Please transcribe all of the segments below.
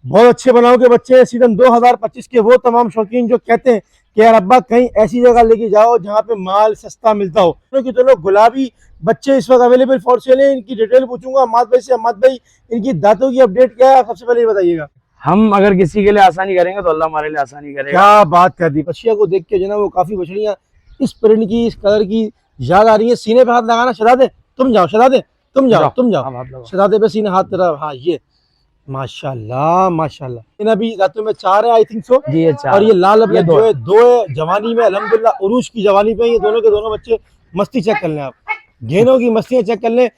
बहुत अच्छे बनाओ के बच्चे हैं। सीजन 2025 के वो तमाम शौकीन जो कहते हैं कि यार अब्बा कहीं ऐसी जगह लेके जाओ जहाँ पे माल सस्ता मिलता हो। क्योंकि तो लोग गुलाबी बच्चे इस वक्त अवेलेबल फॉर सेल है। इनकी डिटेल पूछूंगा अम्माद भाई से। अम्माद भाई, इनकी दांतों की अपडेट क्या है, सबसे पहले ये बताइएगा। हम अगर किसी के लिए आसानी करेंगे तो अल्लाह हमारे लिए आसानी करेगा। क्या बात कर दी। बछिया को देख के जो ना वो काफी बछड़ियां इस प्रिंट की, इस कलर की याद आ रही है। सीने पे हाथ लगाना शहजादे, तुम जाओ शहजादे, तुम जाओ तुम जाओ शहजादे पे सीने हाथ तरफ। हाँ ये माशाल्लाह माशाल्लाह। इन अभी रातों में 4 है आई थिंक सो जी, ये 4 और ये लाल अब जो है 2 है। जवानी में अल्हम्दुलिल्लाह उरूज की जवानी पे ये दोनों के दोनों बच्चे। मस्ती चेक कर लें आप, घेनों की मस्तियां चेक कर लें।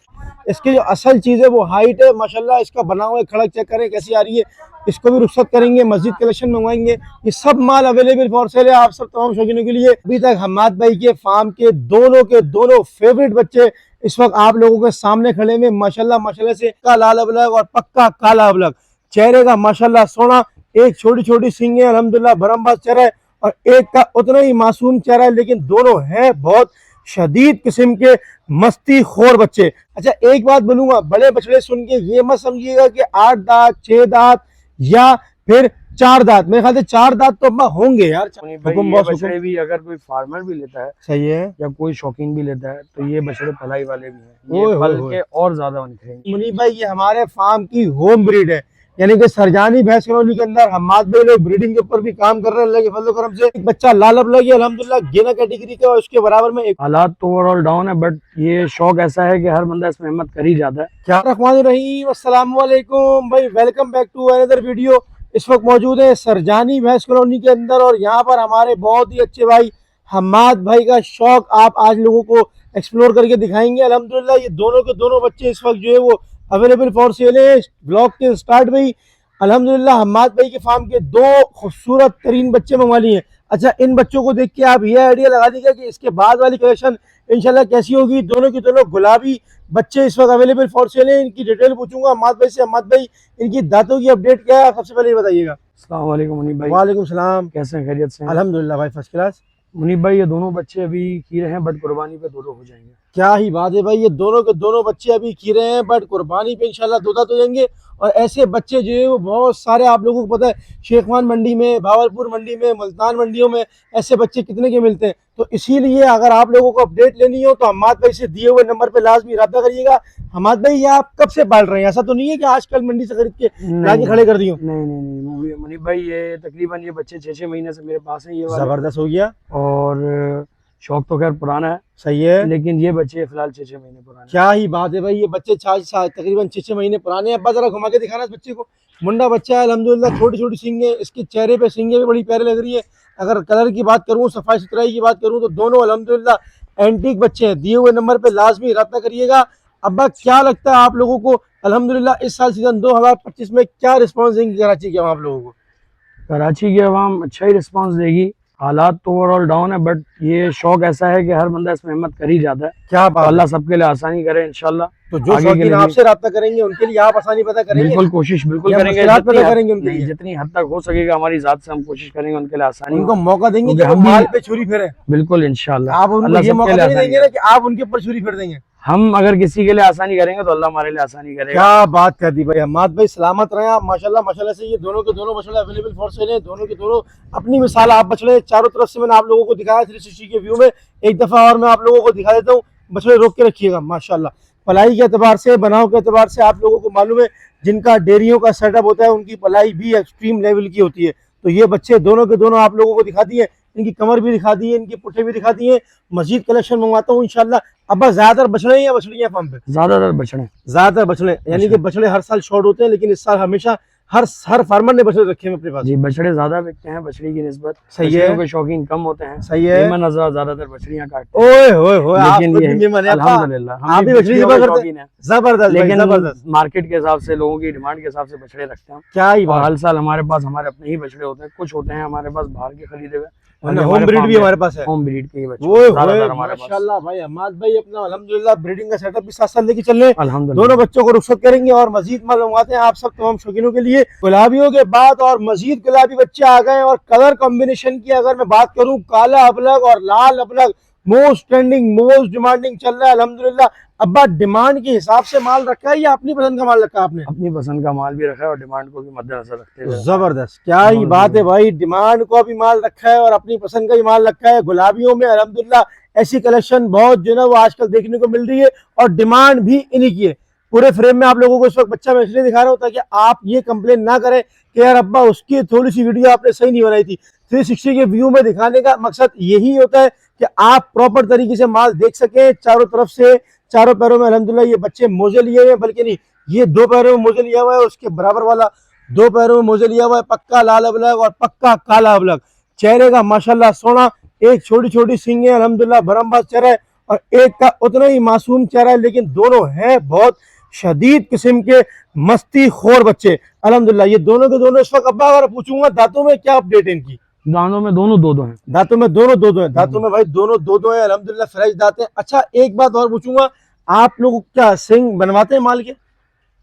इसकी जो असल चीज है वो हाइट है माशाल्लाह। इसका बना हुआ खड़क चेक करें कैसी आ रही है। इसको भी रुखसत करेंगे, मस्जिद कलेक्शन मंगवाएंगे। ये सब माल अवेलेबल फॉर सेल है आप सब तमाम शौकीनों के लिए। अभी तक हम्माद भाई के फार्म के दोनों फेवरेट बच्चे इस वक्त आप लोगों के सामने खड़े में माशाल्लाह माशाल्लाह से। का लाल अबलग और पक्का काला अबलग, चेहरे का माशाल्लाह सोना। एक छोटी छोटी सींगे अल्हम्दुलिल्लाह भरमबाज चेहरा है और एक का उतना ही मासूम चेहरा है। लेकिन दोनों हैं बहुत शदीद किस्म के मस्ती खोर बच्चे। अच्छा एक बात बोलूंगा, बड़े बछड़े सुन के ये मत समझिएगा कि 8 दांत 6 दांत या फिर 4 दांत। मेरे ख्याल से 4 दांत तो अब्बा होंगे यार। ये बछड़े भी अगर कोई फार्मर भी लेता है, सही है, या कोई शौकीन भी लेता है तो ये बछड़े पलाई वाले भी हैं। ये पल के और ज्यादा बनते। मुनीब भाई ये हमारे फार्म की होम ब्रीड है, यानी कि सरजानी भैंस कॉलोनी के अंदर हम्माद भाई लोग ब्रीडिंग के ऊपर भी काम कर रहे हैं अल्लाह के फजल करम से। एक बच्चा लाल अबलग अल्हम्दुलिल्लाह गेना कैटेगरी का और उसके बराबर में एक। हालात तो ओवरऑल डाउन है, बट ये शौक ऐसा है कि हर बंदा इसमें हिम्मत कर ही जाता है। क्या रहमान रहीम, अस्सलाम वालेकुम भाई, welcome back to another video. इस वक्त मौजूद है सरजानी भैंस कॉलोनी के अंदर और यहाँ पर हमारे बहुत ही अच्छे भाई हम्माद भाई का शौक आप आज लोगों को एक्सप्लोर करके दिखाएंगे। अल्हम्दुलिल्लाह ये दोनों के दोनों बच्चे इस वक्त जो है वो अवेलेबल फॉर सेल है। ब्लॉग के स्टार्ट में ही अल्हम्दुलिल्लाह हम्माद भाई के फार्म के 2 खूबसूरत तरीन बच्चे मंगवा लिए हैं। अच्छा इन बच्चों को देख के आप ये आइडिया लगा दीजिए कि इसके बाद वाली कलेक्शन इंशाल्लाह कैसी होगी। दोनों की दोनों गुलाबी बच्चे इस वक्त अवेलेबल फॉर सेल है। इनकी डिटेल पूछूंगा हम्माद भाई से। हम्माद भाई इनकी दांतों की अपडेट क्या है, सबसे पहले ये बताइएगा। अस्सलाम वालेकुम मुनीब भाई। वालेकुम सलाम, कैसे हैं, खैरियत से हैं? अल्हम्दुलिल्लाह भाई फर्स्ट क्लास। मुनीब भाई ये दोनों बच्चे अभी खीरे हैं, बट कुर्बानी पे दो हो जाएंगे। क्या ही बात है भाई, ये दोनों के दोनों बच्चे अभी खीरे हैं बट कुर्बानी पे इंशाल्लाह दो हो जाएंगे। और ऐसे बच्चे जो है वो बहुत सारे आप लोगों को पता है, शेखवान मंडी में, भावलपुर मंडी में, मुल्तान मंडियों में ऐसे बच्चे कितने के मिलते हैं। तो इसीलिए अगर आप लोगों को अपडेट लेनी हो तो हम्माद भाई से दिए हुए नंबर पे लाजमी रब्ता करिएगा। हम्माद भाई ये आप कब से पाल रहे हैं? ऐसा तो नहीं है कि आजकल मंडी से खरीद के लाके खड़े कर दिए? नहीं मुनीब भाई ये तकरीबन ये बच्चे 6-6 महीने से मेरे पास हैं। ये जबरदस्त हो गया। और शौक तो खैर पुराना है, सही है, लेकिन ये बच्चे फिलहाल 6-6 महीने पुराने। क्या ही बात है भाई, ये बच्चे तकरीबन 6-6 महीने पुराने हैं। अब्बा जरा घुमा के दिखाना इस बच्चे को। मुंडा बच्चा है अल्हम्दुलिल्लाह, छोटी छोटी सींगे, इसके चेहरे पे सींगे भी बड़ी प्यारे लग रही है। अगर कलर की बात करूँ, सफाई सुथराई की बात करूँ तो दोनों अल्हम्दुलिल्लाह एंटीक बच्चे हैं। दिए हुए नंबर पे लाजमी रब्ता करिएगा। अब्बा क्या लगता है आप लोगों को अल्हम्दुलिल्लाह इस साल सीजन 2025 में क्या रिस्पॉन्स देंगी कराची के आप लोगों को? कराची की आवाम अच्छा ही रिस्पांस देगी। हालात तो ओवरऑल डाउन है, बट ये शौक ऐसा है कि हर बंदा इसमें हिम्मत कर ही जाता है। क्या बात, अल्लाह सबके लिए आसानी करे इंशाल्लाह। तो जो शौकीन आपसे रब्ता करेंगे उनके लिए आप आसानी पता करेंगे? बिल्कुल कोशिश बिल्कुल करेंगे, जितनी हद तक हो सकेगा हमारी जात से हम कोशिश करेंगे उनके लिए आसानी। उनको मौका देंगे कि हम माल पे छुरी फेरे। बिल्कुल इंशाल्लाह। आप उनको ये मौका नहीं देंगे ना कि आप उनके ऊपर छुरी फेर देंगे? हम अगर किसी के लिए आसानी करेंगे तो अल्लाह हमारे लिए आसानी करेगा। क्या बात कर दी भाई। हम्माद भाई सलामत रहे आप माशाल्लाह माशाल्लाह से। ये दोनों के दोनों बछड़े अवेलेबल फॉर सेल हैं। दोनों के दोनों अपनी मिसाल आप बछड़े चारों तरफ से मैंने आप लोगों को दिखाया 360 के व्यू में। एक दफा और मैं आप लोगों को दिखा देता हूँ। बछड़े रोक के रखिएगा माशाल्लाह। पलाई के एतबार से, बनाव के एतबार से आप लोगों को मालूम है जिनका डेयरियों का सेटअप होता है उनकी पलाई भी एक्सट्रीम लेवल की होती है। तो ये बच्चे दोनों के दोनों आप लोगों को दिखा दिए, इनकी कमर भी दिखा दी है, इनके पुट्ठे भी दिखा दिए। मजीद कलेक्शन मंगवाता हूँ इंशाल्लाह। अब्बा ज्यादातर बछड़े या बछड़ियां फार्म पे? ज्यादातर बछड़े, यानी कि बछड़े हर साल शॉर्ट होते हैं, लेकिन इस साल हमेशा हर फार्मर ने बछड़े रखे हैं अपने पास। जी बछड़े ज्यादा बिकते हैं बछड़ी की निस्बत। सही है, के शौकीन कम होते हैं। सही है, ज्यादातर बछड़ियां काटते हैं। ओए होए होए, अल्हम्दुलिल्लाह आप भी बछड़ी शौकीन हैं। जबरदस्त, लेकिन मार्केट के हिसाब से, लोगों की डिमांड के हिसाब से बछड़े रखते हैं। क्या ही बात। हर साल हमारे पास हमारे अपने ही बछड़े होते हैं। कुछ होते हैं हमारे पास बाहर के खरीदे हुए, होम ब्रीड भी हमारे पास है। होम ब्रीड के माशाल्लाह भाई हम्माद भाई अपना अल्हम्दुलिल्लाह ब्रीडिंग का सेटअप भी साथ साथ लेके चल रहे हैं। दोनों बच्चों को रुखसत करेंगे और मजीद माल मंगवाते हैं आप सब तमाम शौकीनों के लिए। गुलाबियों के बाद और मजीद गुलाबी बच्चे आ गए। और कलर कॉम्बिनेशन की अगर मैं बात करूं, काला अबलग और लाल अबलग मोस्ट ट्रेंडिंग मोस्ट डिमांडिंग चल रहा है अल्हम्दुलिल्लाह। अब्बा डिमांड के हिसाब से माल रखा है या अपनी पसंद का माल रखा है आपने? अपनी पसंद का माल भी रखा है और डिमांड को भी मद्देनजर रखते हुए। जबरदस्त, क्या ही बात है भाई, डिमांड को भी माल रखा है और अपनी पसंद का भी माल रखा है। गुलाबियों में अल्हम्दुलिल्लाह ऐसी कलेक्शन बहुत जो है ना वो आजकल देखने को मिल रही है और डिमांड भी इन्हीं की है। पूरे फ्रेम में आप लोगों को इस वक्त बच्चा मैं इसलिए दिखा रहा हूँ ताकि आप ये कंप्लेन ना करें कि यार अब्बा उसकी थोड़ी सी वीडियो आपने सही नहीं बनाई थी। 360 के व्यू में दिखाने का मकसद यही होता है कि आप प्रॉपर तरीके से माल देख सकें। चारों तरफ से चारों पैरों में अल्हम्दुलिल्लाह ये बच्चे मोजे लिए हुए हैं, बल्कि नहीं ये 2 पैरों में मोजे लिया हुआ है, उसके बराबर वाला 2 पैरों में मोजे लिया हुआ है, पक्का लाल अबलग और पक्का काला अबलग। चेहरे का माशाल्लाह सोना, एक छोटी छोटी सींगें अल्हम्दुलिल्लाह भरमबाज चेहरा है और एक का उतना ही मासूम चेहरा है, लेकिन दोनों हैं बहुत शदीद किस्म के मस्ती खोर बच्चे अल्हम्दुलिल्लाह। ये दोनों के दोनों इस वक्त अब्बा अगर पूछूंगा दांतों में क्या अपडेट है इनकी? दांतों में दोनों दो हैं। दांतों में दोनों दो हैं, दांतों में भाई दोनों दो हैं अल्हम्दुलिल्लाह, फ्रेश दांत हैं। अच्छा एक बात और पूछूंगा, आप लोग क्या सिंग बनवाते हैं माल के?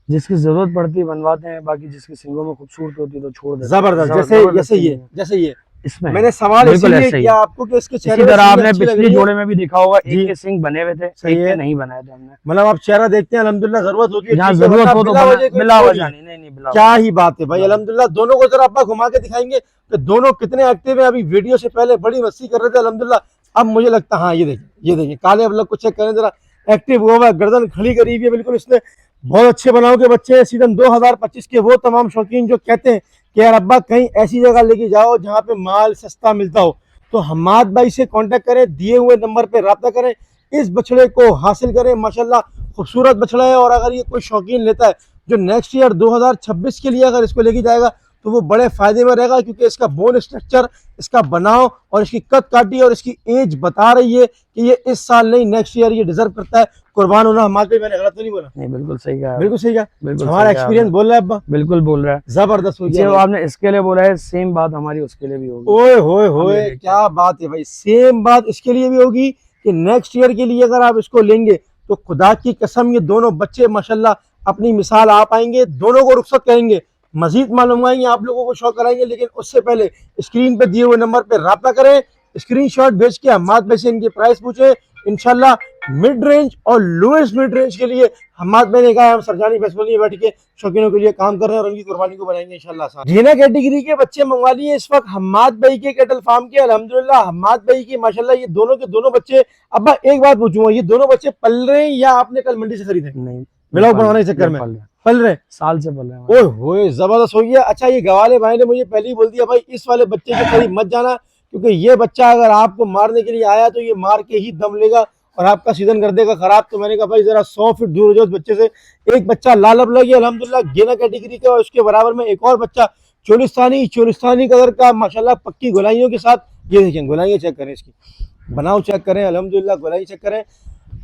जिसकी जरूरत पड़ती है बनवाते हैं, बाकी जिसकी सिंगों में खूबसूरत होती है तो छोड़ देते हैं। जबरदस्त, जैसे ये इसमें मैंने सवाल इसलिए किया आपको कि इसके चेहरे इसी तरह में आपने अच्छी लग पिछली रही है। जोड़े में भी देखा होगा, जी। एक के सिंग बने हुए थे, सही एक है। के नहीं बनाए थे हमने। मतलब आप चेहरा देखते हैं अल्हम्दुलिल्लाह, जरूरत होती है जहाँ ठीक है, जरूरत वरना हो तो बिला वजह कोई बिला छोड़ वजह नहीं। नहीं बिला क्या ही बात है भाई अल्हम्दुलिल्लाह। दोनों को जरा अब्बा घुमा के दिखाएंगे कि दोनों कितने एक्टिव है। अभी वीडियो से पहले बड़ी मस्ती कर रहे थे अल्हम्दुलिल्लाह, अब मुझे लगता है हाँ ये देखिए काले अबलग को चेक करें जरा, एक्टिव हुआ हुआ है, गर्दन खड़ी करी हुई है बिल्कुल। इसने बहुत अच्छे बनाओ के बच्चे हैं, सीजन 2025 के वो तमाम शौकीन जो कहते हैं कि यार अब्बा कहीं ऐसी जगह लेके जाओ जहाँ पे माल सस्ता मिलता हो, तो हम्माद भाई से कांटेक्ट करें, दिए हुए नंबर पे राब्ता करें, इस बछड़े को हासिल करें। माशाल्लाह खूबसूरत बछड़ा है और अगर ये कोई शौकीन लेता है जो नेक्स्ट ईयर 2026 के लिए अगर इसको लेके जाएगा तो वो बड़े फायदे में रहेगा, क्योंकि इसका बोन स्ट्रक्चर, इसका बनाव और इसकी कद काटी और इसकी एज बता रही है कि ये इस साल नहीं नेक्स्ट ईयर ये डिजर्व करता है कुर्बान होना। हमारे पे मैंने गलत तो नहीं बोला? नहीं बिल्कुल सही कहा, बिल्कुल सही कहा, बिल्कुल हमारा एक्सपीरियंस बोल रहा है अब्बा, बिल्कुल बोल रहा है। जबरदस्त हो जो गया। आपने इसके लिए बोला है सेम बात हमारी उसके लिए भी होगी। ओए होए होए क्या बात है भाई, सेम बात इसके लिए भी होगी कि नेक्स्ट ईयर के लिए अगर आप इसको लेंगे तो खुदा की कसम ये दोनों बच्चे माशाल्लाह अपनी मिसाल आप आएंगे, दोनों को रुखसत करेंगे, मजीद मालूम आएंगे, आप लोगों को शौक कराएंगे। लेकिन उससे पहले स्क्रीन पे दिए हुए नंबर पे राब्ता करें, स्क्रीनशॉट भेज के हम्माद भाई से इनके प्राइस पूछे। इंशाल्लाह मिड रेंज और लोएस्ट मिड रेंज के लिए हम्माद भाई ने कहा हम सरजानी फैसलों में बैठ के शौकीनों के लिए काम कर रहे हैं और उनकी कुर्बानी को बनाएंगे इंशाल्लाह। जीना कैटेगरी के बच्चे मंगवा लिए इस वक्त हम्माद भाई के कैटल फार्म के अल्हम्दुलिल्लाह। हम्माद भाई की माशाल्लाह ये दोनों के दोनों बच्चे, अब्बा एक बात पूछूंगा, ये दोनों बच्चे पल रहे हैं या आपने कल मंडी से खरीदे? नहीं, ब्लॉग बनवाने के चक्कर में पल रहे, साल से पल रहे। ओए होए जबरदस्त हो गया। अच्छा ये गवाले भाई ने मुझे पहले ही बोल दिया भाई इस वाले बच्चे के करीब मत जाना, क्योंकि ये बच्चा अगर आपको मारने के लिए आया तो ये मार के ही दम लेगा और आपका सीजन कर देगा खराब। तो मैंने कहा भाई जरा 100 फीट दूर हो जाओ उस बच्चे से। एक बच्चा लाल अबलग है अल्हम्दुलिल्लाह गेना कैटेगरी का, और उसके बराबर में एक और बच्चा चोलिस्तानी कलर का माशाल्लाह पक्की गोलाइयों के साथ। ये देखें गोलाइयाँ चेक करें, इसकी बनाओ चेक करें अल्हम्दुलिल्लाह, गोलाई चेक करें।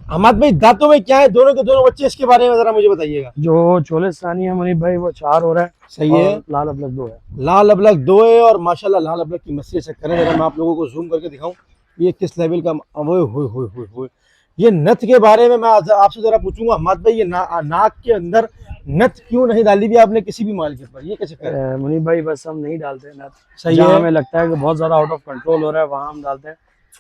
हमाद भाई दांतों में क्या है दोनों के दोनों बच्चे, इसके बारे में जरा मुझे बताइएगा। जो चोलिस्तानी है मुनीब भाई वो 4 हो रहा है, सही है, लाल अबलग 2 है। लाल अबलग 2 है और माशाल्लाह लाल अबलग की मस्ती चेक करें जरा, मैं आप लोगों को जूम करके दिखाऊं ये किस लेवल का। हो ये नथ के बारे में मैं आपसे जरा पूछूंगा हमाद भाई, ये नाक के अंदर नथ क्यों नहीं डाली भी आपने किसी भी माल के ऊपर, ये कैसे करें? मुनीब भाई बस हम नहीं डालते हैं नथ, सही जहाँ है, हमें लगता है कि बहुत ज्यादा आउट ऑफ कंट्रोल हो रहा है वहाँ हम डालते हैं,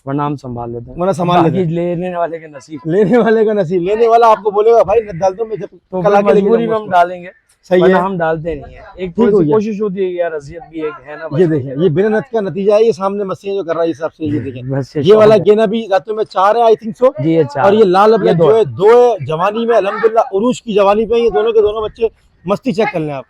वरना हम संभाल लेते हैं। वरना संभाल लेते हैं। लेने वाले के नसीब, लेने वाले का नसीब, लेने वाला आपको बोलेगा भाई नथ डाल दो, मैं जब तो कल आके मजबूरी में हम डालेंगे, सही है, हम डालते नहीं है। एक ठीक हो थोड़ी गया। कोशिश होती है यार, अजियत भी एक है ना। ये देखें ये बिना नथ का नतीजा है, ये सामने मस्तियां जो कर रहा है इस हिसाब से। ये देखें बस ये वाला गेना भी दांतों में 4 है आई थिंक सो, जी ये 4 और ये लाल अबलग जो है 2 है। जवानी में अल्हम्दुलिल्लाह उरूज की जवानी पे ये दोनों के दोनों बच्चे। मस्ती चेक कर लें आप,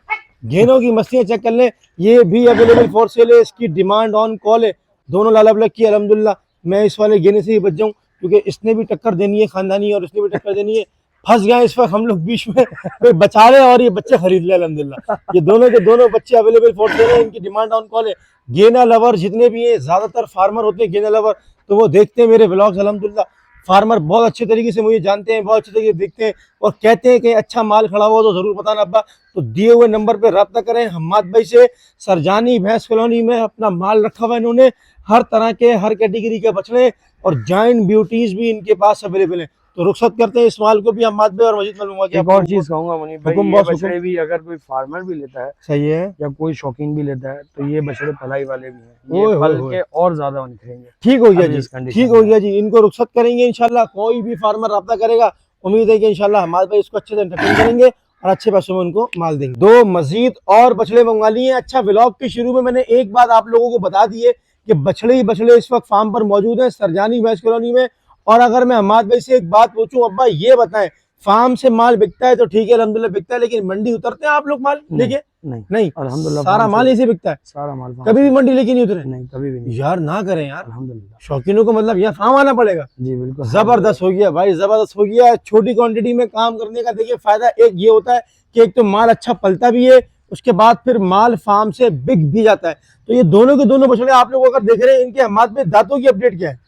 गेनों की मस्तियां चेक कर लें, ये भी अवेलेबल फॉर सेल है, इसकी डिमांड ऑन कॉल है। दोनों लाल अबलग की अल्हम्दुलिल्लाह। मैं इस वाले गेने से ही बच जाऊं क्योंकि इसने भी टक्कर देनी है खानदानी और इसने भी टक्कर देनी है। फंस गए इस वक्त हम लोग बीच में, कोई बचा रहे और ये बच्चे खरीद ले अल्हम्दुलिल्लाह। ये दोनों के दोनों बच्चे अवेलेबल फॉर सेल है, इनकी डिमांड ऑन कॉल है। गेना लवर जितने भी हैं, ज्यादातर फार्मर होते हैं गेना लवर, तो वो देखते हैं मेरे व्लॉग्स अल्हम्दुलिल्लाह। फार्मर बहुत अच्छे तरीके से मुझे जानते हैं, बहुत अच्छे तरीके से देखते हैं और कहते हैं कि अच्छा माल खड़ा हुआ तो जरूर बताना अब्बा। तो दिए हुए नंबर पे रब्ता करें हम्माद भाई से। सरजानी भैंस कॉलोनी में अपना माल रखा हुआ इन्होंने, हर तरह के हर कैटेगरी के बछड़े और जाइंट ब्यूटीज भी इनके पास अवेलेबल हैं। तो रुखसत करते हैं इस माल को भी हम भाई और मजीद मालूम एक और चीज कहूंगा मुनीब भाई, हुकुम ये बॉस, बछड़े भी अगर कोई फार्मर भी लेता है सही है, या कोई शौकीन भी लेता है तो ये बछड़े पलाई वाले भी हैं, ओए ये पल होए के और ज्यादा निखरेंगे। ठीक हो गया अभी जी, इस condition ठीक हो में। गया जी। इनको रुखसत करेंगे इंशाल्लाह, कोई भी फार्मर रब्ता करेगा, उम्मीद है कि इंशाल्लाह हमारे भाई इसको अच्छे से एंटरटेन करेंगे और अच्छे पैसों में उनको माल देंगे। दो मजीद और बछड़े मंगवा लिए। अच्छा, व्लॉग के शुरू में मैंने एक बात आप लोगों को बता दी है कि बछड़े ही बछड़े इस वक्त फार्म पर मौजूद हैं सरजानी भैंस कॉलोनी में। और अगर मैं हमाद भाई से एक बात पूछूं, अब्बा ये बताएं, फार्म से माल बिकता है तो ठीक है अल्हम्दुलिल्लाह बिकता है, लेकिन मंडी उतरते हैं आप लोग माल लेके? नहीं, अल्हम्दुलिल्लाह सारा माल इसे बिकता है, सारा माल कभी भी मंडी लेके नहीं उतरे? नहीं, कभी भी नहीं यार ना करें यार, अल्हम्दुलिल्लाह। शौकीनों को मतलब यहाँ फार्म आना पड़ेगा। जी बिल्कुल, जबरदस्त हो गया भाई, जबरदस्त हो गया। छोटी क्वांटिटी में काम करने का देखिए फायदा एक ये होता है कि एक तो माल अच्छा पलता भी है, उसके बाद फिर माल फार्म से बिक भी जाता है। तो ये दोनों के दोनों बछड़े आप लोग अगर देख रहे हैं, इनके हमाद में दांतों की अपडेट क्या है?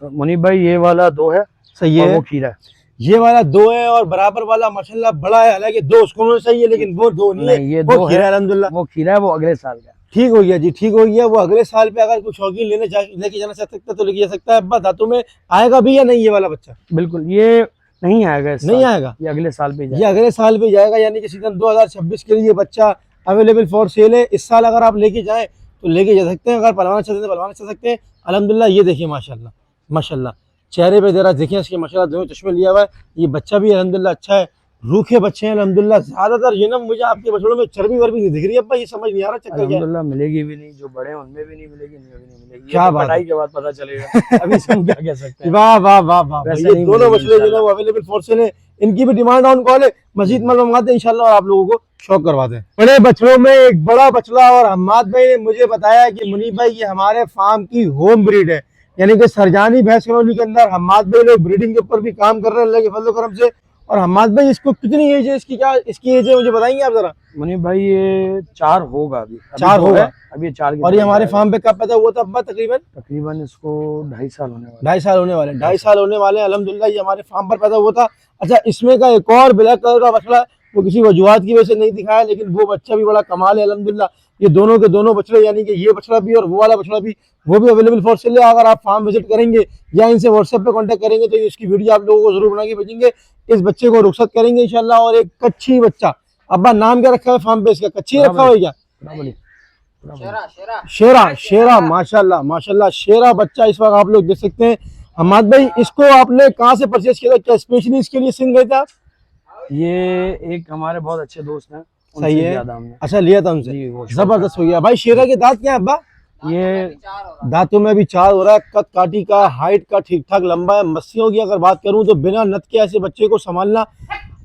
मुनीब भाई ये वाला 2 है, सही और है, वो खीरा है। ये वाला 2 है और बराबर वाला माशाल्लाह बड़ा है, हालांकि 2 उसको सही है लेकिन वो 2 नहीं है, नहीं, ये वो 2 खीरा है, है अल्हम्दुलिल्लाह। वो खीरा है, वो अगले साल का है। ठीक हो गया जी, ठीक हो गया। वो अगले साल पे अगर कुछ शौकीन लेके जाना चाह सकता है तो लेके जा सकता है। अब्बा दांतों में आएगा भी या नहीं ये वाला बच्चा? बिल्कुल, ये नहीं आएगा इस नहीं साल, आएगा, ये अगले साल पे ये जाएगा। अगले साल पे जाएगा, यानी कि सीजन 2026 के लिए बच्चा अवेलेबल फॉर सेल है। इस साल अगर आप लेके जाएं तो लेके जा सकते हैं, अगर पलवाना चाहते हैं तो पलवाना चाह सकते हैं अल्हम्दुलिल्लाह। ये देखिए माशाल्लाह माशाल्लाह, चेहरे पे जरा देखिए इसके माशाल्लाह दोनों चश्मे लिया हुआ है। ये बच्चा भी अल्हम्दुलिल्लाह अच्छा है, रूखे बच्चे हैं अल्हम्दुलिल्लाह। ज्यादातर ये ना मुझे आपके बछड़ों में चर्बी वर्बी नहीं दिख रही है अब्बा, ये समझ नहीं आ रहा चक्कर क्या है। अल्हम्दुलिल्लाह मिलेगी भी नहीं, जो बड़े हैं उनमें भी नहीं मिलेगी, नहीं अभी नहीं मिलेगी। क्या ये तो बात कटाई के बाद पता चलेगा, अभी से हम क्या कह सकते हैं। वाह वाह वाह वाह, वैसे ये नहीं दोनों मिलेगी बछड़े जो है वो अवेलेबल फॉर सेल है। इनकी भी डिमांड ऑन कॉल है, मजीद माल मंगवाते हैं इंशाल्लाह और आप लोगों को शौक करवाते हैं। बड़े बछड़ों में एक बड़ा बछड़ा, और हम्माद भाई ने मुझे बताया कि मुनीब भाई ये हमारे फार्म की होम ब्रीड है, यानी कि सरजानी भैंस कॉलोनी के अंदर हम्माद भाई लोग ब्रीडिंग के ऊपर भी काम कर रहे हैं अल्लाह के फजल करम से। और हम्माद भाई इसको कितनी एज है, इसकी क्या इसकी एज है मुझे बताएंगे आप जरा? मुनीब भाई ये 4 होगा, अभी 4 होगा, अभी 4 की और ये तरफ हमारे जाएगा। फार्म पे कब पैदा हुआ था अब्बा? तकरीबन तकरीबन इसको 2.5 साल होने वाले। 2.5 साल होने वाले, 2.5 साल होने वाले हैं अल्हम्दुलिल्लाह। ये हमारे फार्म पर पैदा हुआ था। अच्छा, इसमें का एक और ब्लैक कलर का बछड़ा, वो किसी वजूहत की वजह से नहीं दिखाया, लेकिन वो बच्चा भी बड़ा कमाल है अल्हम्दुलिल्लाह। ये दोनों के दोनों बछड़े, यानी कि ये बछड़ा भी और वो वाला बछड़ा भी, वो भी अवेलेबल फॉर सेल है। अगर आप फार्म विजिट करेंगे या इनसे व्हाट्सएप पे कांटेक्ट करेंगे तो इसकी वीडियो आप लोगों को जरूर बना के भेजेंगे। इस बच्चे को रुखसत करेंगे इंशाल्लाह। और एक कच्ची बच्चा, अब्बा नाम क्या रखा है फार्म पे इसका? कच्ची रखा हुआ है क्या? शेरा, शेरा माशाल्लाह माशाल्लाह, शेरा बच्चा इस वक्त आप लोग देख सकते हैं। हम्माद भाई इसको आपने कहाँ से परचेज किया था? क्या स्पेशली इसके लिए सिंध गए थे आप? ये एक हमारे बहुत अच्छे दोस्त हैं, उनसे सही है, लिया था हमने। अच्छा लिया था उनसे, जी, वो जबरदस्त हो गया भाई। शेरा के दांत क्या है अब्बा? ये दांतों में भी 4 हो रहा है, कद काटी का, हाइट का ठीक ठाक लंबा है। मस्सियों की अगर बात करूं तो बिना नत के ऐसे बच्चे को संभालना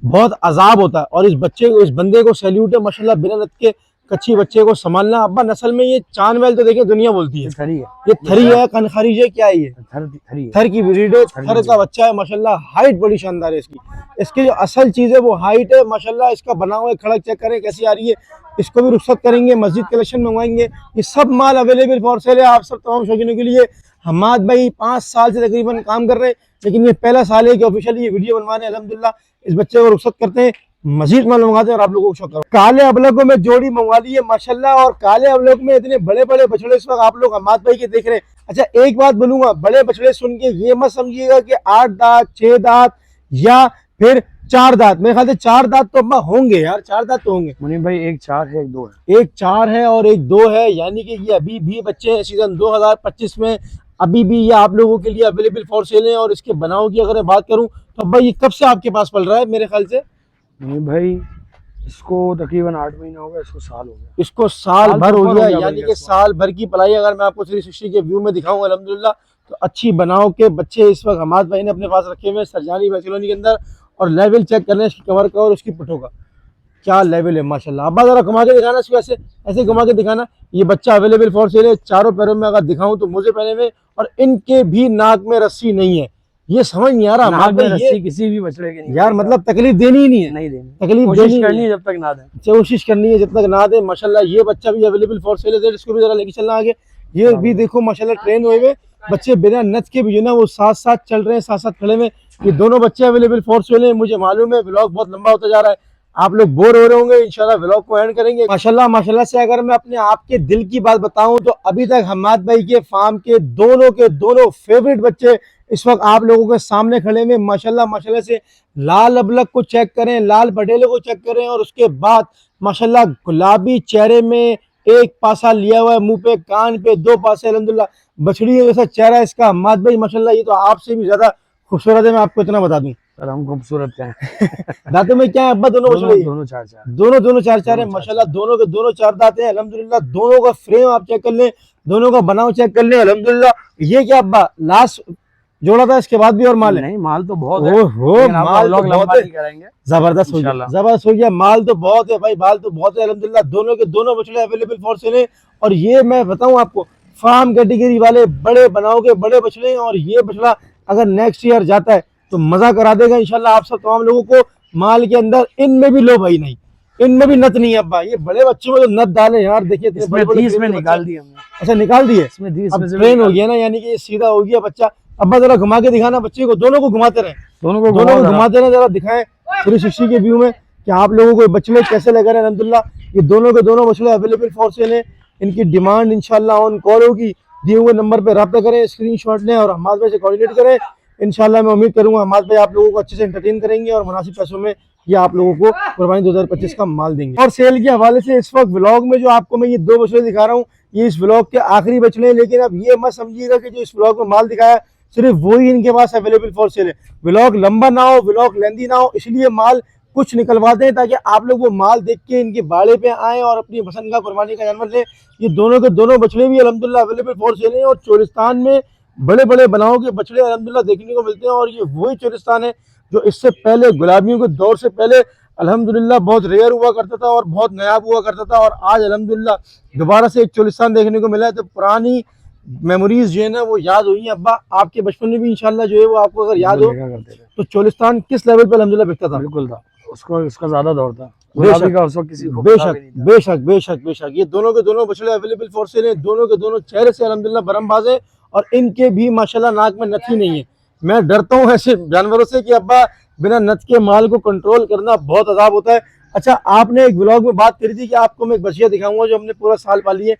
बहुत अजाब होता है, और इस बच्चे को, इस बंदे को सैल्यूट है माशाल्लाह, बिना नत के कच्ची बच्चे को संभालना। अब्बा नस्ल में ये चांदवेल तो देखिए दुनिया बोलती है, थरी है, ये थरी है, कनखरीज है, क्या है ये? थरी है। थर की ब्रीड है, थर का बच्चा है माशाल्लाह। हाइट बड़ी शानदार है इसकी। इसकी जो असल चीज है वो हाइट है माशाल्लाह। इसका बना हुआ खड़क चेक करें कैसी आ रही है, इसको भी रुखसत करेंगे, मस्जिद कलेक्शन मंगवाएंगे। ये सब माल अवेलेबल फॉर सेल है आप सब तमाम शौकीनों के लिए। हम्माद भाई 5 साल से तकरीबन काम कर रहे हैं, लेकिन ये पहला साल है कि ऑफिशियली ये वीडियो बनवा रहे हैं अल्हम्दुलिल्लाह। इस बच्चे को रुखसत करते हैं, मजीद माल मंगाते हैं और आप लोगों को शौक करो। काले अबलगों में जोड़ी मंगवा ली है माशाल्लाह, और काले अबलग में इतने बड़े बड़े बछड़े इस वक्त आप लोग हम्माद भाई के देख रहे हैं। अच्छा, एक बात बोलूंगा, बड़े बछड़े सुन के ये मत समझिएगा कि 8 दांत 6 दांत या फिर 4 दांत। मेरे ख्याल से 4 दांत तो अब्बा होंगे यार, 4 दांत तो होंगे। मुनीब भाई एक 4 है, एक 2 है। एक 4 है और एक 2 है, यानी कि ये अभी भी बच्चे हैं सीजन 2025 में, अभी भी ये आप लोगों के लिए अवेलेबल फॉर सेल है। और इसके बनाव की अगर मैं बात करूं तो अब्बा ये कब से आपके पास पल रहा है? मेरे ख्याल से मुनीब भाई इसको तकरीबन 8 महीना हो गया, इसको साल हो गया। इसको साल भर हो गया, यानी बल्कि कि साल भर की पलाई अगर मैं आपको 360 के व्यू में दिखाऊं अल्हम्दुलिल्लाह, तो अच्छी बनाव के बच्चे इस वक्त हम्माद भाई ने अपने पास रखे हुए सरजानी भैंस कॉलोनी के अंदर। और लेवल चेक करने इसकी कमर का और उसकी पुठों का, क्या लेवल है माशाल्लाह। अब्बा जरा घुमा के दिखाना इसको, ऐसे ऐसे घुमा के दिखाना। ये बच्चा अवेलेबल फॉर सेल है। चारों पैरों में अगर दिखाऊं तो मोजे पहने हुए, और इनके भी नाक में रस्सी नहीं है। ये समझ नहीं आ रहा नाक में ये रस्सी किसी भी बछड़े के नहीं यार, मतलब तकलीफ देनी ही नहीं है, नहीं देनी, तकलीफ कोशिश देनी करनी है जब तक ना दें। कोशिश करनी है जब तक ना दे माशाल्लाह। ये बच्चा भी अवेलेबल फॉर सेल है, इसको भी जरा लेके चलना आगे। ये भी देखो माशाल्लाह ट्रेन हुए हुए बच्चे, बिना नथ के भी जो ना वो साथ साथ चल रहे हैं, साथ साथ खड़े हुए। ये दोनों बच्चे अवेलेबल फॉर सेल है। मुझे मालूम है व्लॉग बहुत लंबा होता जा रहा है, आप लोग बोर हो रहे होंगे, इंशाल्लाह व्लॉग को एंड करेंगे। माशाल्लाह माशाल्लाह से अगर मैं अपने आपके दिल की बात बताऊं तो अभी तक हम्माद भाई के फार्म के दोनों फेवरेट बच्चे इस वक्त आप लोगों के सामने खड़े हुए। माशाल्लाह माशाल्लाह से लाल अबलक को चेक करें, लाल पटेले को चेक करें, और उसके बाद माशाल्लाह गुलाबी चेहरे में एक पासा लिया हुआ है, मुंह पे कान पे दो पासे, अल्हम्दुलिल्लाह बछड़ी जैसा चेहरा इसका। हम्माद भाई माशाल्लाह ये तो आपसे भी ज्यादा खूबसूरत है, मैं आपको इतना बता दूं। सर हम खूबसूरत हैं। दांतों में क्या है अब्बा? दोनों बछड़े दोनों चार चार, दोनों चार चार है माशाल्लाह, दोनों के दोनों चार दांत हैं अल्हम्दुलिल्लाह। दोनों का फ्रेम आप चेक कर लें, दोनों का बनाव चेक कर लें अल्हम्दुलिल्लाह। ये क्या अब्बा लास्ट जोड़ा था, इसके बाद भी और माल है? नहीं माल तो बहुत है, ओहो लेकिन आपका माल तो व्लॉग बहुत लंबा है, नहीं करेंगे। जबरदस्त हो गया, इंशाल्लाह। जबरदस्त हो गया। माल तो बहुत है भाई, माल तो बहुत है अल्हम्दुलिल्लाह। दोनों के दोनों बछड़े अवेलेबल फॉर सेल है। और ये मैं बताऊं आपको, फार्म कैटेगरी वाले बड़े बनाओ के बड़े बछड़े हैं, और ये बछड़ा अगर नेक्स्ट ईयर जाता है तो मजा करा देगा इंशाल्लाह आप सब तमाम लोगों को। माल के अंदर इनमें भी लो भाई नहीं, इनमें भी नत नहीं है अब्बा। ये बड़े बच्चों में तो नत डाले यार, देखिए इतने इसमें बड़े-बड़े 30 में बच्चे। निकाल दिए हमने, अच्छा निकाल दिए, इसमें 30 अब में से ट्रेन हो निकाल गया ना, यानी कि ये सीधा हो गया बच्चा। अब्बा जरा घुमा के दिखाना बच्चे को, दोनों को घुमाते रहे, दोनों को दोनों घुमाओ को जरा। घुमाते रहे, जरा दिखाएं 360 के व्यू में कि आप लोगों को ये बछड़े कैसे लग रहे हैं अल्हम्दुलिल्लाह। ये दोनों के दोनों बछड़े अवेलेबल फॉर सेल हैं। इनकी डिमांड इंशाल्लाह ऑन कॉल होगी, दिए हुए नंबर पे रब्ता करें, स्क्रीनशॉट लें और हम्माद भाई से कोऑर्डिनेट करें। इंशाल्लाह मैं उम्मीद करूंगा हम्माद भाई आप लोगों को अच्छे से एंटरटेन करेंगे और मुनासिब पैसों में ये आप लोगों को कुर्बानी 2025 का माल देंगे। और सेल के हवाले से इस वक्त व्लॉग में जो आपको मैं ये दो बछड़े दिखा रहा हूँ, ये इस व्लॉग के आखिरी बछड़े हैं। लेकिन अब ये मत समझिएगा कि जो इस व्लॉग में माल दिखाया सिर्फ वही इनके पास अवेलेबल फॉर सेल है। व्लॉग लंबा ना हो, व्लॉग लेंदी ना हो, इसलिए माल कुछ निकलवाते हैं ताकि आप लोग वो माल देख के इनके बाड़े पे आए और अपनी पसंद का कुर्बानी का जानवर लें। ये दोनों के दोनों बछड़े भी अल्हम्दुलिल्लाह अवेलेबल फॉर सेल हैं। और चोलिस्तान में बड़े बड़े बनाओ के बछड़े अल्हम्दुलिल्लाह देखने को मिलते हैं। और ये वही चोलिस्तान है जो इससे पहले गुलाबियों के दौर से पहले अल्हम्दुलिल्लाह बहुत रेयर हुआ करता था और बहुत नायाब हुआ करता था। और आज अल्हम्दुलिल्लाह दोबारा से एक चोलिस्तान देखने को मिला है। तो पुरानी मेमोरीज जो है ना वो याद हुई है। अब्बा आपके बचपन में भी इंशाल्लाह जो है वो आपको अगर याद हो देखा करते थे। तो चोलिस्तान किस लेवल पे अल्हम्दुलिल्लाह बिकता था? बिल्कुल था, उसको उसका ज्यादा दौर था, बेशक, गुलाबी का उस वक्त किसी को पता बेशक भी नहीं था। बेशक बेशक बेशक। ये दोनों के दोनों बछड़े अवेलेबल फॉर सेल हैं। दोनों के दोनों चेहरे से अल्हम्दुलिल्लाह बरमबाज है और इनके भी माशाल्लाह नाक में नथी नहीं है। मैं डरता हूँ ऐसे जानवरों से कि अब्बा बिना नथ के माल को कंट्रोल करना बहुत अजाब होता है। अच्छा आपने एक व्लॉग में बात करी थी कि आपको मैं एक बछिया दिखाऊंगा जो हमने पूरा साल पाली है।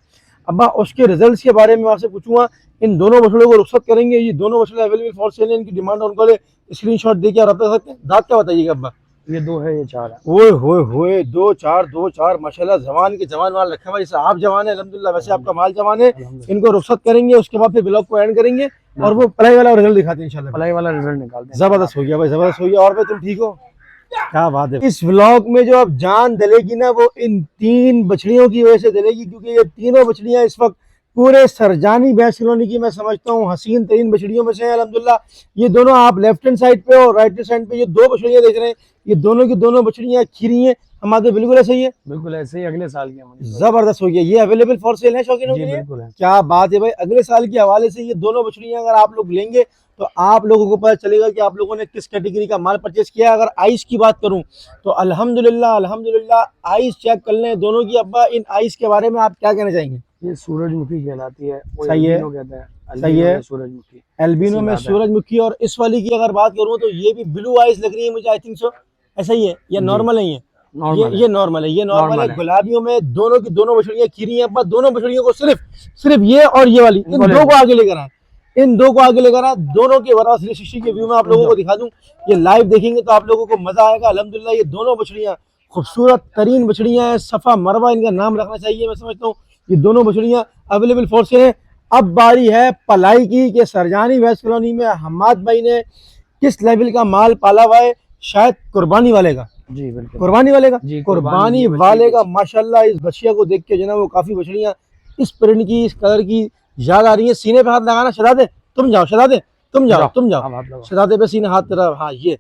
अब्बा उसके रिजल्ट्स के बारे में आपसे पूछूंगा। इन दोनों बछड़ों को रुखसत करेंगे, ये दोनों बछड़े अवेलेबल फॉर सेल है। इनकी डिमांड उनको ले स्क्रीनशॉट देके आप रख सकते हैं। दांत क्या बताइएगा अब्बा? ये 2 है, ये 4 है। ओए होए 2 4 माशाल्लाह जवान के जवान माल रखा भाई साहब, जवान है अल्हम्दुलिल्लाह। वैसे आपका माल जवान है। इनको रुखसत करेंगे, उसके बाद फिर ब्लॉग को एंड करेंगे और वो पलाई वाला रिजल्ट दिखाते हैं इंशाल्लाह। पलाई वाला रिजल्ट निकालते हैं। जबरदस्त हो गया भाई, जबरदस्त हो गया। और भाई तुम ठीक हो? क्या बात है। इस व्लॉग में जो अब जान डलेगी ना वो इन 3 बछड़ियों की वजह से डलेगी, क्योंकि ये तीनों बछड़ियां इस वक्त पूरे सरजानी भैंस कॉलोनी की मैं समझता हूँ हसीन तरीन बछड़ियों में से है अल्हम्दुलिल्लाह। ये दोनों आप लेफ्ट हैंड साइड पे और राइट हैंड साइड पे ये 2 बछड़ियां देख रहे हैं, ये दोनों की दोनों बछड़ियां खीरी हैं। हमारे बिल्कुल ऐसे ही है, बिल्कुल ऐसे ही अगले साल की हमारी। जबरदस्त हो गया। ये अवेलेबल फॉर सेल है शौकीनों के लिए? बिल्कुल है। क्या बात है भाई। अगले साल के हवाले से ये दोनों बछड़ियां अगर आप लोग लेंगे तो आप लोगों को पता चलेगा कि आप लोगों ने किस कैटेगरी का माल परचेज किया। अगर आइस की बात करूं तो अल्हम्दुलिल्लाह अल्हम्दुलिल्लाह आइस चेक कर लें दोनों की। अब्बा इन आइस के बारे में आप क्या कहना चाहेंगे? ये सूरजमुखी कहलाती है, वो सही है, एल्बिनो कहते हैं। सही है। सूरजमुखी, एल्बिनो में सूरजमुखी। और इस वाली की अगर बात करूं तो ये भी ब्लू आइस लग रही है मुझे, आई थिंक सो। ऐसा ही है या नॉर्मल है? ये नॉर्मल है, ये नॉर्मल है। गुलाबियों में दोनों की दोनों बछड़ियां खीरी हैं। अब्बा दोनों बछड़ियों को सिर्फ ये और ये वाली, इन दो को आगे लेकर आए, इन 2 को आगे लेकर आए। दोनों के बराबर 360 के व्यू में आप लोगों को दिखा दूं। ये लाइव देखेंगे तो आप लोगों को मजा आएगा अल्हम्दुलिल्लाह। ये दोनों बछड़ियां खूबसूरत तरीन बछड़ियां हैं। सफा मरवा इनका नाम रखना चाहिए मैं समझता हूँ। ये दोनों बछड़ियां अवेलेबल फॉर सेल हैं। अब बारी है पलाई की कि सरजानी भैंस कॉलोनी में हम्माद भाई ने किस लेवल का माल पाला हुआ है। शायद कुर्बानी वाले का। जी बिल्कुल, कुर्बानी वाले का, कुर्बानी वाले का। माशाल्लाह इस बछिया को देख के जो ना वो काफी बछड़ियां इस प्रिंट की, इस कलर की याद आ रही है। सीने पे हाथ लगाना शहजादे, तुम जाओ शहजादे, तुम जाओ शहजादे पे सीने हाथ तेरा। हाँ ये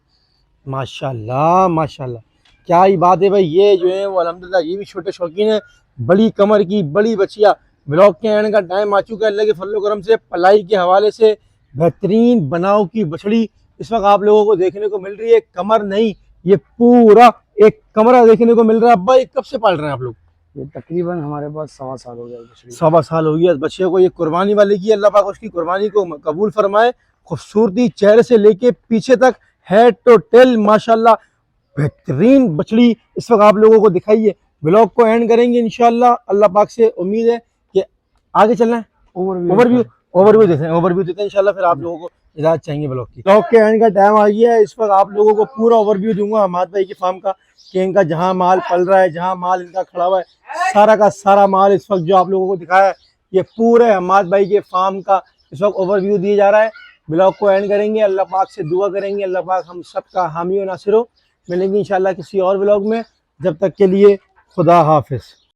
माशाल्लाह माशाल्लाह क्या ही बात है भाई। ये जो है वो अल्हम्दुलिल्लाह ये भी छोटे शौकीन है। बड़ी कमर की बड़ी बछिया। ब्लॉग के एंड का टाइम आ चुका है। अल्लाह के फजल करम से पलाई के हवाले से बेहतरीन बनाव की बछड़ी इस वक्त आप लोगों को देखने को मिल रही है। कमर नहीं, ये पूरा एक कमरा देखने को मिल रहा है। अब्बा ये कब से पाल रहे हैं आप लोग? ये तकरीबन हमारे पास 1.25 साल हो गया। 1.25 साल हो गया बच्चे को। ये कुर्बानी वाले की, अल्लाह पाक उसकी कुर्बानी को कबूल फरमाए। खूबसूरती चेहरे से लेके पीछे तक, हेड टू टेल माशाल्लाह बेहतरीन बछड़ी इस वक्त आप लोगों को दिखाई है। ब्लॉग को एंड करेंगे इंशाल्लाह। अल्लाह पाक से उम्मीद है कि आगे चलना है। ओवरव्यू देते हैं इंशाल्लाह, फिर आप लोगों को इजाजत चाहिए ब्लॉग की। ब्लॉग के एंड का टाइम आ गया है। इस वक्त आप लोगों को पूरा ओवरव्यू दूंगा हमाद भाई की फार्म का, कि इनका जहाँ माल पल रहा है, जहाँ माल इनका खड़ा हुआ है, सारा का सारा माल इस वक्त जो आप लोगों को दिखाया है, ये पूरे हमाद भाई के फार्म का इस वक्त ओवरव्यू दिया जा रहा है। ब्लॉग को एंड करेंगे, अल्लाह पाक से दुआ करेंगे, अल्लाह पाक हम सब का हामी और नासिर हो। मिलेंगे इंशाल्लाह किसी और ब्लॉग में, जब तक के लिए खुदा हाफिज।